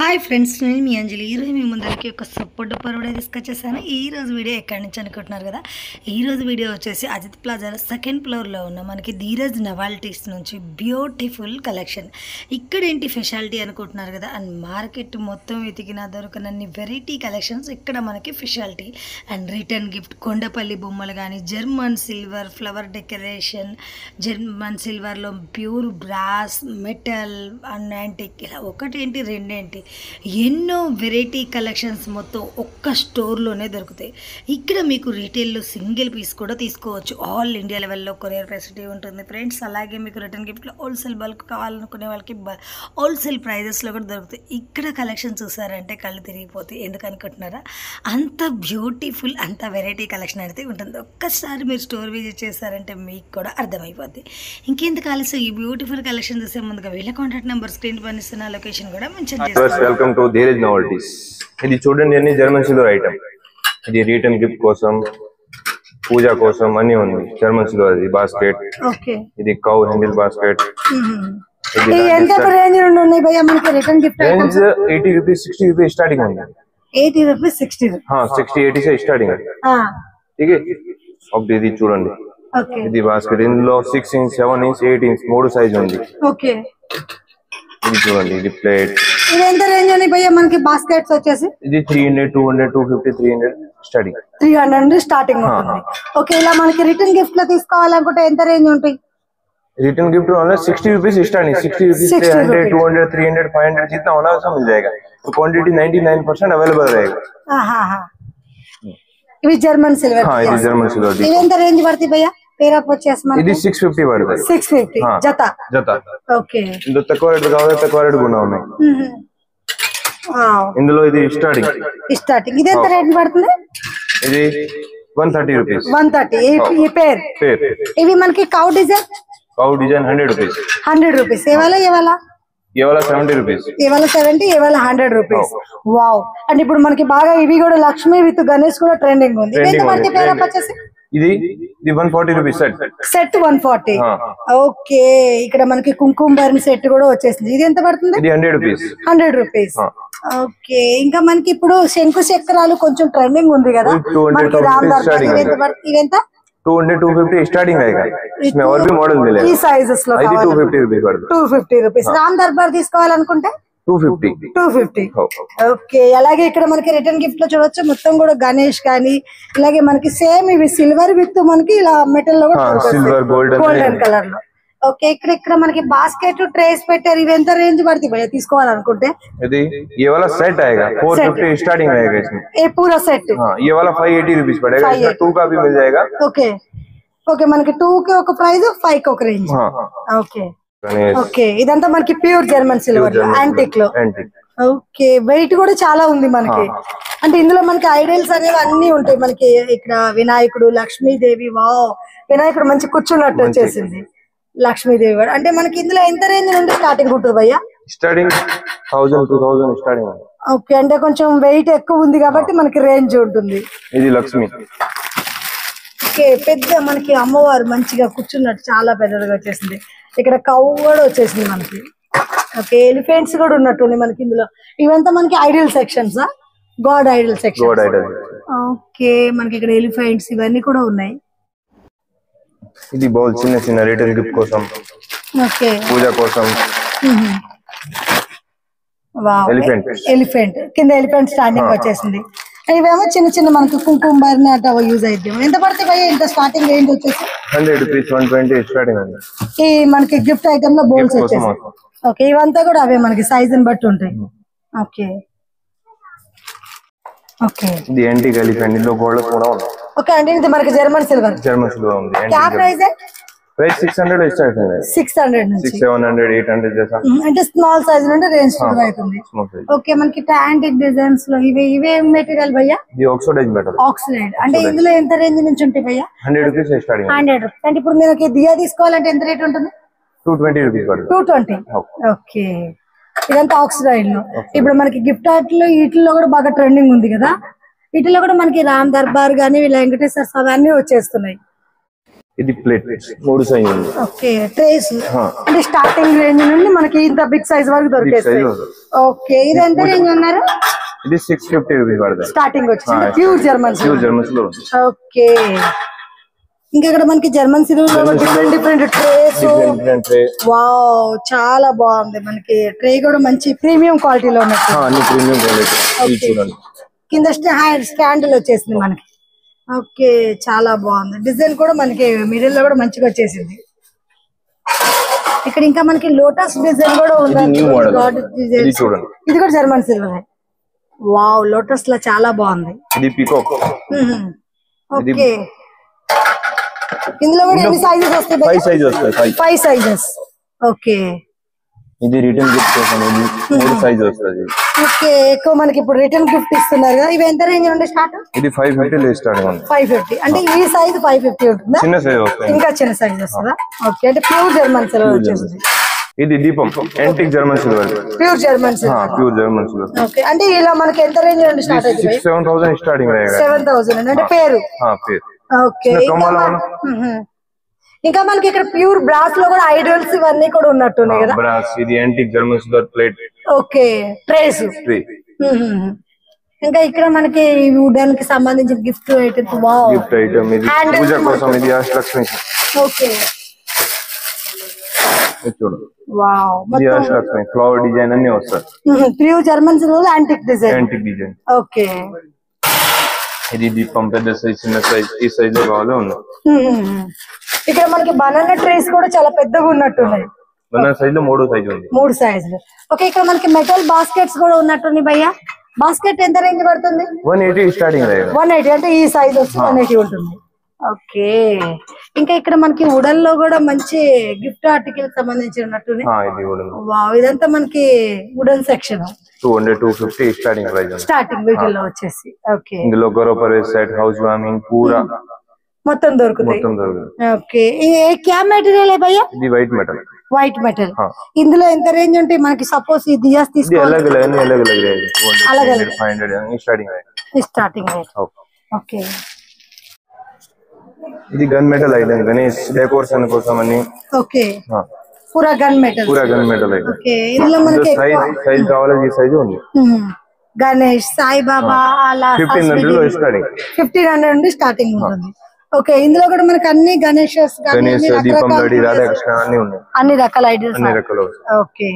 Hi friends, నేను మీ అంజలి. ఈరోజు మీ ముందరికి ఒక సూపర్ డూపర్ వీడియో తీసుకొచ్చేసాను. ఈరోజు వీడియో ఎక్కడి నుంచి అనుకుంటున్నారు కదా, ఈరోజు వీడియో వచ్చేసి అజిత్ ప్లాజాలో సెకండ్ ఫ్లోర్లో ఉన్న మనకి ధీరజ్ నవాల్టీస్ నుంచి బ్యూటిఫుల్ కలెక్షన్. ఇక్కడ ఏంటి స్పెషాలిటీ అనుకుంటున్నారు కదా, అండ్ మార్కెట్ మొత్తం వెతికినా దొరకనన్ని వెరైటీ కలెక్షన్స్ ఇక్కడ మనకి speciality. And return gift Kondapalli బొమ్మలు కానీ, German silver flower decoration, German సిల్వర్లో pure brass, metal and antique, ఇలా ఒకటేంటి రెండేంటి ఎన్నో వెరైటీ కలెక్షన్స్ మొత్తం ఒక్క స్టోర్లోనే దొరుకుతాయి. ఇక్కడ మీకు రీటైల్లో సింగిల్ పీస్ కూడా తీసుకోవచ్చు. ఆల్ ఇండియా లెవెల్లో కొరియర్ ఫెసిలిటీ ఉంటుంది ఫ్రెండ్స్. అలాగే మీకు రిటర్న్ గిఫ్ట్లో హోల్సేల్ బల్క్ కావాలనుకునే వాళ్ళకి హోల్సేల్ ప్రైజెస్లో కూడా దొరుకుతాయి. ఇక్కడ కలెక్షన్ చూసారంటే కళ్ళు తిరిగిపోతాయి. ఎందుకు అనుకుంటున్నారా, అంత బ్యూటిఫుల్, అంత వెరైటీ కలెక్షన్ అయితే ఉంటుంది. ఒక్కసారి మీరు స్టోర్ విజిట్ చేశారంటే మీకు కూడా అర్థమైపోద్ది. ఇంకెందుకు ఆలస్యం, ఈ బ్యూటిఫుల్ కలెక్షన్ చూసే ముందుగా వీళ్ళ కాంటాక్ట్ నెంబర్ స్క్రీన్ పైన ఇస్తున్న లొకేషన్ కూడా మెన్షన్ చేస్తాను. Welcome to Dheeraj novelties. ఇది చూడండి, అన్ని జర్మన్ సిల్వర్ ఐటమ్. ఇది రిటర్న్ గిఫ్ట్ కోసం, పూజ కోసం అన్ని ఉంది. జర్మన్ సిల్వర్, ఇది బాస్కెట్, ఇది కౌ హ్యాండిల్ బాస్కెట్. ఎంత రేంజ్ ఉన్నాయి భయ్యా మనకి return gift? Range 80 rupees 60 rupees starting ఉంది. 80 రూపీస్ 60? हां 60 80 से स्टार्टिंग है. ठीक है. अब ఇది చూడండి, ఇది బాస్కెట్. ఇందులో 6 ఇంచ్ 7 ఇంచ్ 8 ఇంచ్ మూడు సైజ్ ఉంది. ఓకే, ఇది చూడండి, ఇది ప్లేట్. ఇది ఎంత రేంజ్ అని భయ్యా మనకి బాస్కెట్స్ వచ్చేసి? ఇది 300 200 250 300 స్టార్టింగ్. 300 స్టార్టింగ్ ఉంటుంది. ఓకే, ఇలా మనకి రిటర్న్ గిఫ్ట్ లో తీసుకోవాలనుకుంటే ఎంత రేంజ్ ఉంటాయి? रिटर्न गिफ्ट होना 60 रुपीज स्टार्टिंग. 60 रुपीज से 100 200 300 500 जितना होना सब मिल जाएगा. तो क्वांटिटी 99% अवेलेबल रहेगा. ఇవి జర్మన్ సిల్వర్. हां, ఇది జర్మన్ సిల్వర్. ఇది ఎంత రేంజ్ పడుతుంది భయ్యా? పేరప్ వచ్చేసి మనకి ఇది 650 పడుతుంది. 650 జత. జత. ఓకే, ఇందులో తక్కువ రేట్ కావాలి, తక్కువ రేట్ కూడా ఉన్నాయి. ఇందులో ఇది స్టార్టింగ్. ఇది ఎంత రేట్ పడుతుంది? ఇది 130 రూపీస్. 130 ఈ పేర్. ఇవి మనకి కౌ డిజైన్ 100 రూపీస్. 100 రూపీస్. ఏవాల 70 రూపీస్. 70 100 రూపీస్. వావ్. అండ్ ఇప్పుడు మనకి బాగా ఇవి కూడా లక్ష్మి విత్ గణేష్ కూడా ట్రెండింగ్ ఉంది. ఎంత మనకి పేరప్ వచ్చేసి? ఇది 140 రూపీస్ సెట్ 140. ఓకే, ఇక్కడ మనకి కుంకుమ బర్న్ సెట్ కూడా వచ్చేసింది. ఇది ఎంత పడుతుంది? ఇది 100 రూపీస్. 100 రూపీస్. ఓకే, ఇంకా మనకి ఇప్పుడు శంకు చక్రాలు కొంచెం ట్రెండింగ్ ఉంది కదా మనకి రామ్ దర్బార్. ఇవెంత? 200 250 स्टार्टिंग आएगा. इसमें और भी मॉडल मिलेगा. ఈ సైజెస్ లో 250 రూపీస్ పడుతుంది. 250 రూపీస్. రామ్ దర్బార్ తీసుకోవాలనుకుంటే 250. ఓకే, అలాగే ఇక్కడ మనకి రిటర్న్ గిఫ్ట్ లో చూడొచ్చు, మొత్తం కూడా గణేష్ కానీ, అలాగే మనకి సేమ్ ఇవి సిల్వర్ విత్ మనకి ఇలా మెటల్ లో కూడా సిల్వర్ గోల్డెన్ కలర్ లో. ఓకే, ఇక్కడ మనకి బాస్కెట్ ట్రేస్ పెట్టారు. ఇవి ఎంత రేంజ్ పడుతుంది భయ్యా తీసుకోవాలనుకుంటే? ఇది ये वाला सेट आएगा 450 स्टार्टिंग रहेगा इसमें. ये पूरा सेट. हां, ये वाला 580 रुपीस पड़ेगा. इसमें 2 का भी मिल जाएगा. ఓకే ఓకే, మనకి 2 కి ఒక ప్రైస్, 5 కి ఒక రేంజ్. ఓకే ఓకే, ఇదంతా మనకి ప్యూర్ జర్మన్ సిల్వర్ యాంటిక్ లో. ఓకే, వెయిట్ కూడా చాలా ఉంది మనకి. అంటే ఇందులో మనకి ఐడల్స్ అనేవి అన్ని ఉంటాయి మనకి. ఇక్కడ వినాయకుడు, లక్ష్మీదేవి. వావ్, వినాయకుడు మంచి కూర్చున్నట్టు వచ్చేసింది. లక్ష్మీదేవి కూడా. అంటే మనకి ఇందులో ఎంత రేంజ్ నుండి స్టార్టింగ్ ఉంటుంది భయ్యా? Starting 1000 2000 starting. ఓకే, అంటే కొంచెం వెయిట్ ఎక్కువ ఉంది కాబట్టి మనకి రేంజ్ ఉంటుంది. ఇది లక్ష్మి. ఓకే, పెద్ద మనకి అమ్మవారు మంచిగా కూర్చున్నట్టు చాలా పెద్దదిగా వచ్చేసింది. ఇక్కడ కౌ కూడా వచ్చేసింది మనకి. ఓకే, ఎలిఫెంట్స్ కూడా ఉన్నట్టుంది మనకి ఇందులో. ఇవంతా మనకి Idol sections, God Idol section. Okay, మనకి ఇక్కడ ఎలిఫెంట్స్ ఇవన్నీ కూడా ఉన్నాయి. ఇది బౌల్ చిన్న చిన్న రిటర్న్ గిఫ్ట్ కోసం, ఓకే, పూజ కోసం. వావ్, ఎలిఫెంట్ కింద ఎలిఫెంట్ స్టాండింగ్ వచ్చేసింది. ఇవేమో చిన్న చిన్న మనకి కుంకుమ బర్న్ అట్లా యూజ్ అయితే. ఎంత పడుతుంది భయ్యా? ఇంత స్టార్టింగ్ రేంజ్ వచ్చేసి 100 రూపీస్ 120 స్టార్టింగ్ అండి. ఈ మనకి గిఫ్ట్ ఐటమ్ లో బౌల్స్ వచ్చేసి. ఓకే, ఇవంతా కూడా అవే మనకి సైజ్ ని బట్టి ఉంటాయి. ఓకే ఓకే, ఇది యాంటిక్ ఎలిఫెంట్. ఇందులో గోల్డ్ కూడా ఉంది. ఓకే, అంటే ఇది మనకి జర్మన్ సిల్వర్. ఉంది. क्या ప్రైస్ है? ప్రైస్ 600 స్టార్ట్ है. 600 నుంచి 700 800 జైసా. అంటే స్మాల్ సైజ్ నుండి రేంజ్ స్టార్ట్ అవుతుంది. ఓకే, మనకి యాంటిక్ డిజైన్స్ లో ఇవే మెటీరియల్ భయ్యా? ఇది ఆక్సిడైజ్ మెటల్. ఆక్సిడైజ్. అంటే ఇందులో ఎంత రేంజ్ నుంచి ఉంటాయి భయ్యా? 100 రూపీస్ స్టార్టింగ్. 100 రూపీస్. అంటే ఇప్పుడు మనకి దియా తీసుకోవాలంటే ఎంత రేట్ ఉంటుంది? 220 రూపీస్ పడుతుంది. 220. ఓకే, ఇదంతా ఆక్సిడైజ్ లో. ఇప్పుడు మనకి గిఫ్ట్ ఆర్ట్ లో వీటిలో కూడా బాగా ట్రెండింగ్ ఉంది కదా. వీటిలో కూడా మనకి రామ్ దర్బార్ గానీ, వెంకటేశ్వర స్వామి అన్ని వచ్చేస్తున్నాయి. ఇది ప్లేట్ 3 సైజ్ ఉంది. ఓకే ట్రేస్ అంటే స్టార్టింగ్ రేంజ్ నుండి మనకి ఇంత బిగ్ సైజ్ వరకు దొరికేస్తాయి. ఓకే ఇది ఎంత రేంజ్ అన్నారు? ఇది 650 రూపీస్ పడతాయి స్టార్టింగ్ వచ్చి ప్యూర్ జర్మన్స్ లో. ఓకే ఇంకా ఇక్కడ మనకి జర్మన్ సిల్వర్ లో డిఫరెంట్ ట్రేస్. వావ్ చాలా బాగుంది. మనకి ట్రే కూడా మంచి ప్రీమియం క్వాలిటీలో ఉన్నట్టు. అన్ని ప్రీమియం క్వాలిటీ. చూడండి కింద స్టాండ్ వచ్చేసింది మనకి. ఓకే చాలా బాగుంది. డిజైన్ కూడా మనకి మిడిల్ లో కూడా మంచిగా వచ్చేసింది. ఇక్కడ ఇంకా మనకి లోటస్ డిజైన్ కూడా ఉంది. ఇది కూడా జర్మన్ సిల్వర్. వావ్ లోటస్ లో చాలా బాగుంది. ఇది పీకాక్. ఓకే ఇందులో కూడా ఎన్ని సైజెస్ వస్తాయి? 5 సైజ్ వస్తాయి. 5 సైజెస్. ఓకే ఇది రిటర్న్ గిఫ్ట్ కోసం 3 సైజ్ వస్తుంది. ఓకే ఎక్కువ మనకి ఇప్పుడు రిటర్న్ గిఫ్ట్ ఇస్తున్నారు కదా. ఇవి ఎంత రేంజ్ నుండి స్టార్ట్? ఇది 550 స్టార్ట్ ఉంది. 550 అంటే ఈ సైజ్ 550 ఉంటుందా? చిన్న సైజ్ వస్తుంది. ఇంకా చిన్న సైజ్ వస్తుందా? ఓకే అంటే ప్యూర్ జర్మన్ సిల్వర్ వచ్చేసింది. ఇది దీపం antique German silver. Pure German silver. Pure German silver. Okay అంటే ఇలా మనకి ఎంత రేంజ్ నుండి స్టార్ట్ అవుతుంది? 6-7,000 స్టార్టింగ్ रहेगा. 7,000 అంటే పేరు. పేరు. ఓకే ఇంకా మనకి ఇక్కడ ప్యూర్ బ్రాస్ లో కూడా ఐడల్స్ ఇవన్నీ కూడా ఉన్నట్టున్నాయి కదా. బ్రాస్ ఇది antique German silver plate. Okay trace. ఇంకా ఇక్కడ మనకి వుడెన్ కి సంబంధించిన gift items. Wow gift item ఇది పూజ కోసం. ఇది అష్టలక్ష్మి. ఓకే చూడండి వావ్ ఇది అష్టలక్ష్మి ఫ్లవర్ డిజైన్ అన్ని వస్తాయి. Pure German silver antique design. Okay ఇది దీపం పెద్ద సైజ్ చిన్న సైజ్ ఈ సైజ్ లో కావాలి ఉన్నాయి. ఇక్కడ మనకి బనానా ట్రేస్ కూడా చాలా పెద్దగా ఉన్నట్టున్నాయి. బనానా సైజ్ లో 3 సైజ్ ఉంది. 3 సైజులు. ఓకే ఇక్కడ మనకి మెటల్ బాస్కెట్స్ కూడా ఉన్నట్టున్నాయి భయ్యా. బాస్కెట్ ఎంత రేంజ్ పడుతుంది? 180 స్టార్టింగ్. 180 అంటే ఈ సైజ్ వచ్చి 180 ఉంటుంది. ఓకే ఇంకా ఇక్కడ మనకి వుడెన్ లో కూడా మంచి గిఫ్ట్ ఆర్టికల్ సంబంధించి ఉన్నట్టు. వావ్ ఇదంతా మనకి wooden section. 200-250 starting price. Starting వీటిలో వచ్చేసి. ఓకే ఇందులో గోరోపరే సెట్ హౌస్ వార్మింగ్ పూరా మొత్తం దొరుకుతాయి. ఓకే క్యా మెటీరియల్ है भैया? ఇది వైట్ మెటల్. White metal. ఇందులో ఎంత రేంజ్ ఉంటాయి మనకి? సపోజ్ ఈ దియాస్ తీసుకోవాలి. अलग-अलग 500 స్టార్టింగ్ రేట్. ఓకే ఇది gun metal item Ganesh decoration కోసం అని. ఓకే పూరా గన్ మెటల్. ఐటమ్. ఓకే ఇందులో మనకి సైజ్ కావాలి ఈ సైజ్ ఉంది. గణేష్ సాయి బాబా అలా 1500 లో స్టార్టింగ్. 1500 నుండి స్టార్టింగ్ ఉంటుంది. ఓకే ఇందులో కూడా మనకి అన్ని గణేష్ దీపం లడి రాధాకృష్ణ అన్ని ఉన్నాయి. అన్ని రకాల ఐడియాస్. అన్ని రకాలు. ఓకే